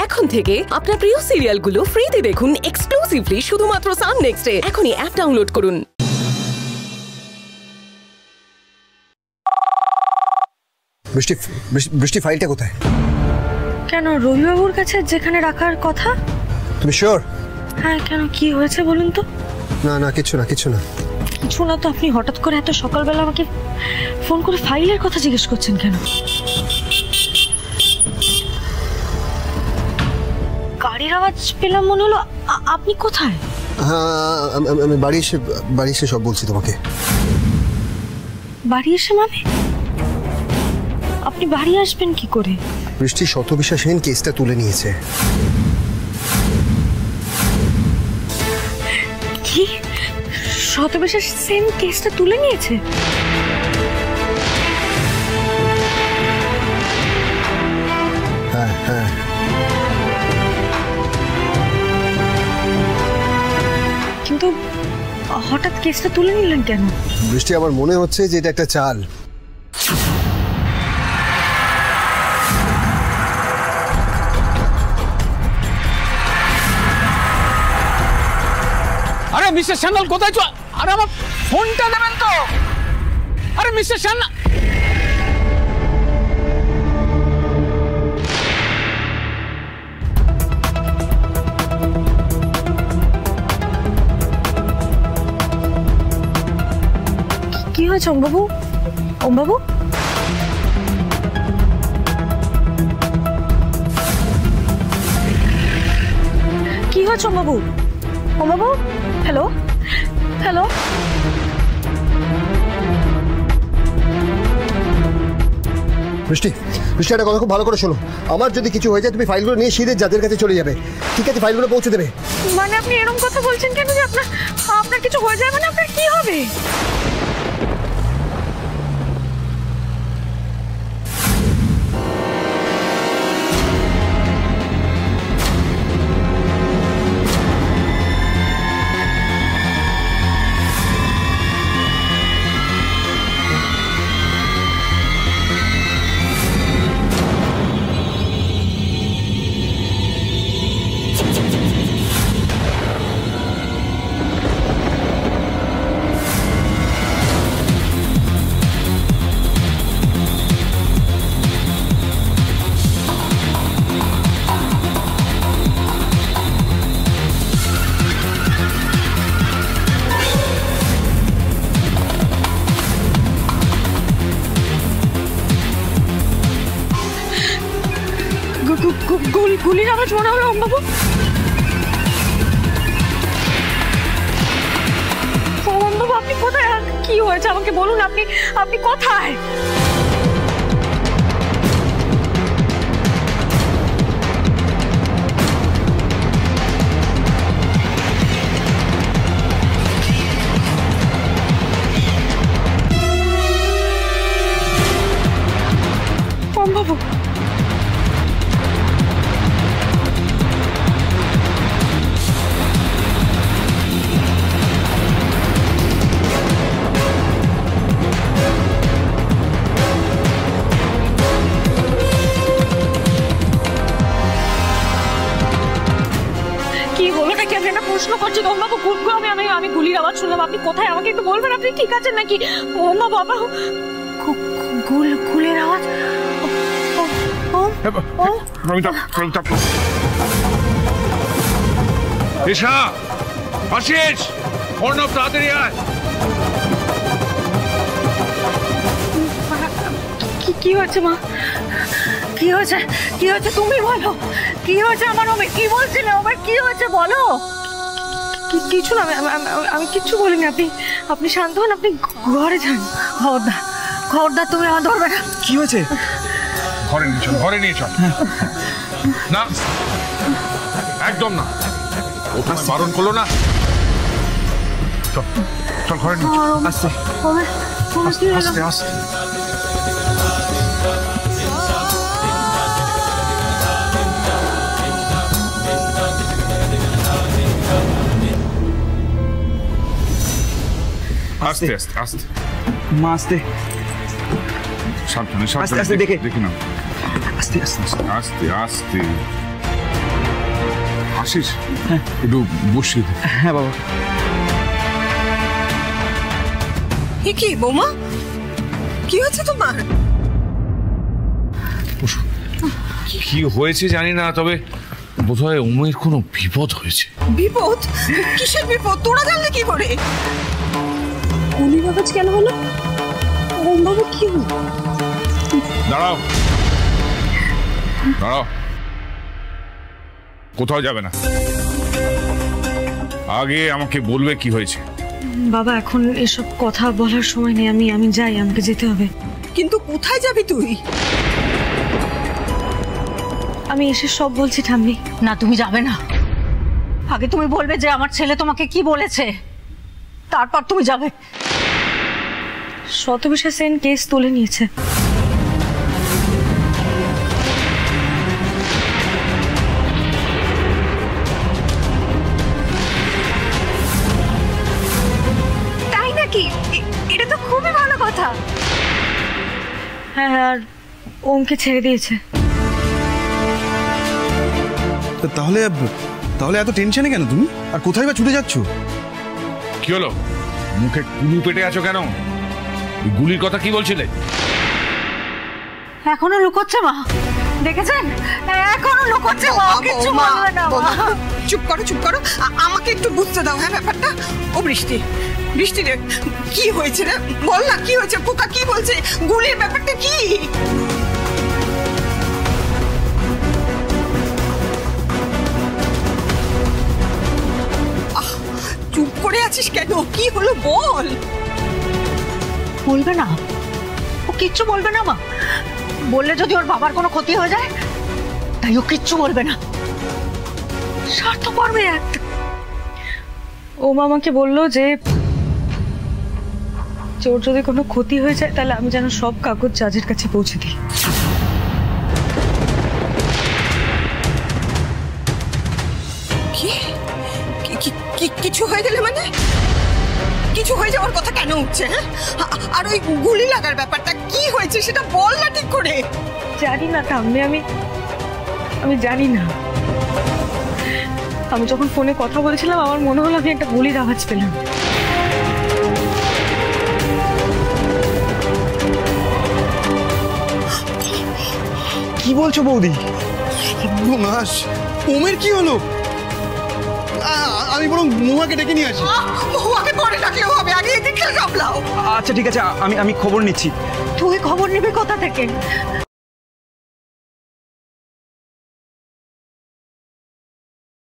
এখন থেকে আপনার প্রিয় সিরিয়ালগুলো ফ্রিতে দেখুন এক্সক্লুসিভলি শুধুমাত্র সান নেক্সটে। এখনই অ্যাপ ডাউনলোড করুন। বৃষ্টি ফাইলটা কোথায়? কেন, রবিবাবুর কাছে যেখানে রাখার কথা। তুমি শিওর? হ্যাঁ, কেন কি হয়েছে বলুন তো? না কিছু না। কিছু না তো আপনি হঠাৎ করে এত সকালবেলা আমাকে ফোন করে ফাইলের কথা জিজ্ঞেস করছেন কেন? গাড়ির আওয়াজ পেলাম, মনে হলো। আপনি কোথায়? হ্যাঁ, আমি বাড়ি এসে সব বলছি তোমাকে। বাড়ি এসে মানে? আপনি বাড়ি আসবেন কি করে? বৃষ্টি শতবিশ্বাসহীন কেসটা তুলে নিয়েছে। কি? শতবিশ্বাস সেন কেসটা তুলে নিয়েছে? হ্যাঁ। কিন্তু হঠাৎ কেসটা তুলে নিলেন কেন? বৃষ্টি, আমার মনে হচ্ছে যে এটা একটা চাল। আরে মিস্টার সান্যাল কোথায় চল? আরে আমার ফোনটা দেবেন তো? আরে মিস্টার সান্যাল, কি হয়েছে ওমবাবু? ওমবাবু, কি হয়েছে ওমবাবু? ওমবাবু, হ্যালো। বৃষ্টি একটা কথা খুব ভালো করে শোনো। আমার যদি কিছু হয়ে যায় তুমি ফাইলগুলো নিয়ে সিধে যাদের কাছে চলে যাবে, ঠিক আছে? ফাইলগুলো পৌঁছে দেবে। মানে আপনি এরকম কথা বলছেন কেন যে আপনার কিছু হয়ে যায়? মানে আপনার কি হবে? গুলির আওয়াজ মনে হলো ওমবাবু। ওমবাবু, আপনি কোথায়? কি হয়েছে আমাকে বলুন। আপনি কোথায়? ওমবাবু, প্রশ্ন করছেন ওমবাবু? আমি গুলির আওয়াজ শুনলাম। আপনি কোথায় আমাকে একটু বলবেন? আপনি ঠিক আছেন নাকি? ওমবাবু, বাবা, গুলির আওয়াজ। এসা আশিস, অর্ণব তাড়াতাড়ি আয়। কি হয়েছে মা? কি হয়েছে? তুমি বলো, কি হয়েছে আমার? কি বলছিলে? কি হয়েছে বলো। কিছু না, আমি কিচ্ছু বলিনি। আপনি শান্ত হন, আপনি ঘরে যান। খবরদার তুমি আমার ধরবে না। কি হয়েছে? ঘরে নিয়ে চল। না, একদম না। ও তোমায় বারণ করলো না? চল ঘরে নিয়ে চল। আস্তে আস্তে। আস্তে আস্তে আস্তে মা, আস্তে সাবধানে সাবধানে, আস্তে দেখে দেখি না। আস্তে আস্তে আস্তে আস্তে। আশিস একটু বসিয়ে দে। হ্যাঁ বাবা। কি বৌমা, কি হচ্ছে তোমার? কি হয়েছে জানি না, তবে বোধহয় উমের কোনো বিপদ হয়েছে। বিপদ? কিসের বিপদ? তোরা জানলে কি করে? গুলি বাবাজ কেন হলো? ওম বাবা কি হলো? দাঁড়াও দাঁড়াও, কোথাও যাবে না, আগে আমাকে বলবে কি হয়েছে। বাবা এখন এসব কথা বলার সময় নেই, আমি যাই, আমাকে যেতে হবে। কিন্তু কোথায় যাবি তুই? আমি এসে সব বলছি ঠাম্মি। না তুমি যাবে না, আগে তুমি বলবে যে আমার ছেলে তোমাকে কি বলেছে, তারপর তুমি যাবে। শতবিশা সেন কেস তুলে নিয়েছে। তাই নাকি? এটা তো খুবই ভালো কথা। হ্যাঁ আর ওমকে ছেড়ে দিয়েছে। তাহলে তাহলে এত টেনশনে কেন তুমি? আর কোথায় বা ছুটে যাচ্ছ? কি হলো, মুখে কুলু পেটে আছো কেন? ওই গুলির কথা কি বলছিলে? এখনো লুকোচ্ছে মা, দেখেছেন? এখনো লুকোচ্ছে মা, কিছু বলবে না মা। চুপ করো চুপ করো, আমাকে একটু বুঝতে দাও। হ্যাঁ ব্যাপারটা। ও বৃষ্টি, বৃষ্টি রে কি হয়েছে রে? বল না কি হয়েছে? পোকা কি বলছে? গুলির ব্যাপারটা কি? চুপ করে আছিস কেন? কি হলো বল। বলবে না, ও কিচ্ছু বলবে না মা। বললে যদি ওর বাবার কোনো ক্ষতি হয়ে যায়, তাই ও কিচ্ছু বলবে না। স্বার্থপর মেয়ে একটা। ওম আমাকে বললো যে ওর যদি কোনো ক্ষতি হয়ে যায় তাহলে আমি যেন সব কাগজ জাজের কাছে পৌঁছে দিই। কিছু হয়ে গেলে মানে? কিছু হয়ে যাওয়ার কথা কেন উঠছে? হ্যাঁ, আর ওই গুলি লাগার ব্যাপারটা কি হয়েছে সেটা বল না ঠিক করে। জানি না ঠাম্মি, আমি জানি না। আমি যখন ফোনে কথা বলেছিলাম আমার মনে হলো আমি একটা গুলির আওয়াজ পেলাম। কি বলছো বৌদি? সর্বনাশ! ওমের কি হলো? আমি বরং মহুয়াকে ডেকে নিয়ে আসি। মহুয়াকে পরে ডাকলেও হবে, আগে এদিকে সামলাও। আচ্ছা ঠিক আছে, আমি খবর নিচ্ছি। তুই খবর নিবি কোথা থেকে?